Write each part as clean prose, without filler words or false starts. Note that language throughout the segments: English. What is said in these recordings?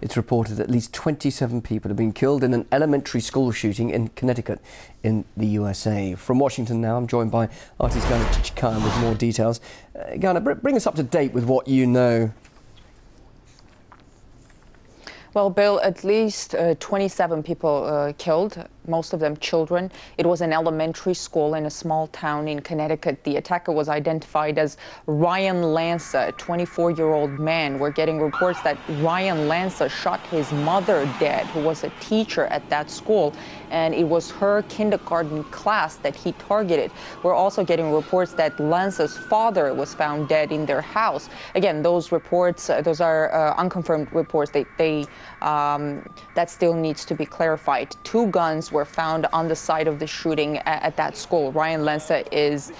It's reported at least 27 people have been killed in an elementary school shooting in Connecticut in the USA. From Washington now, I'm joined by artist Ghana Chichikan with more details. Ghana, bring us up to date with what you know. Well, Bill, at least 27 people killed, most of them children. It was an elementary school in a small town in Connecticut. The attacker was identified as Ryan Lanza, a 24-year-old man. We're getting reports that Ryan Lanza shot his mother dead, who was a teacher at that school, and it was her kindergarten class that he targeted. We're also getting reports that Lanza's father was found dead in their house. Again, those reports, those are unconfirmed reports. That still needs to be clarified. 2 guns were found on the site of the shooting at that school. Ryan Lanza is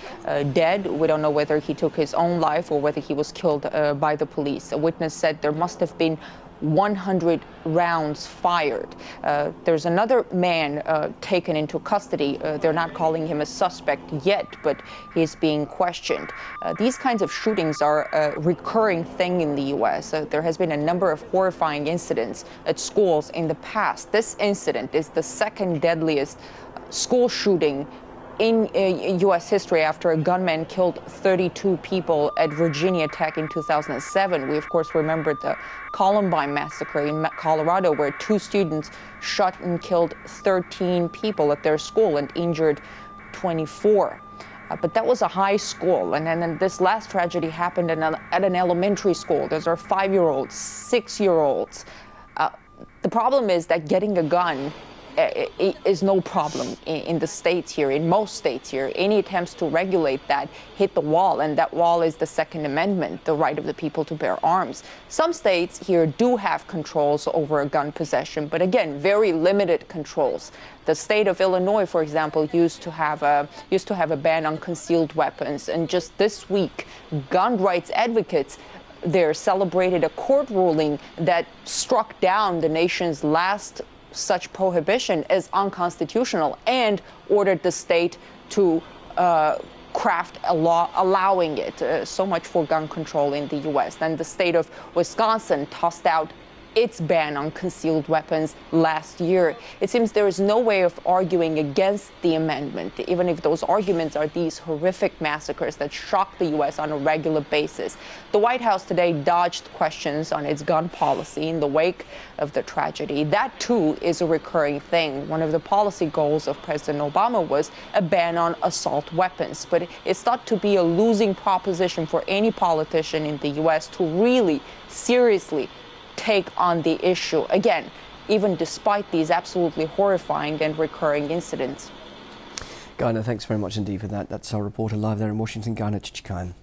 dead. We don't know whether he took his own life or whether he was killed by the police. A witness said there must have been 100 rounds fired. There's another man taken into custody. They're not calling him a suspect yet, but he's being questioned. These kinds of shootings are a recurring thing in the U.S. There has been a number of horrifying incidents at schools in the past. This incident is the second deadliest school shooting in U.S. history after a gunman killed 32 people at Virginia Tech in 2007. We, of course, remember the Columbine Massacre in Colorado, where 2 students shot and killed 13 people at their school and injured 24. But that was a high school. And then this last tragedy happened at an elementary school. Those are 5-year-olds, 6-year-olds. The problem is that getting a gun is no problem in the states here, in most states here. Any attempts to regulate that hit the wall, and that wall is the Second Amendment, the right of the people to bear arms. Some states here do have controls over a gun possession, but again, very limited controls. The state of Illinois, for example, used to have a ban on concealed weapons, and just this week, gun rights advocates there celebrated a court ruling that struck down the nation's last such prohibition as unconstitutional and ordered the state to craft a law allowing it. So much for gun control in the U.S. Then the state of Wisconsin tossed out its ban on concealed weapons last year. It seems there is no way of arguing against the amendment, even if those arguments are these horrific massacres that shock the U.S. on a regular basis. The White House today dodged questions on its gun policy in the wake of the tragedy. That, too, is a recurring thing. One of the policy goals of President Obama was a ban on assault weapons, but it's thought to be a losing proposition for any politician in the U.S. to really seriously take on the issue, again, even despite these absolutely horrifying and recurring incidents. Ghana, thanks very much indeed for that. That's our reporter live there in Washington, Ghana Chichikan.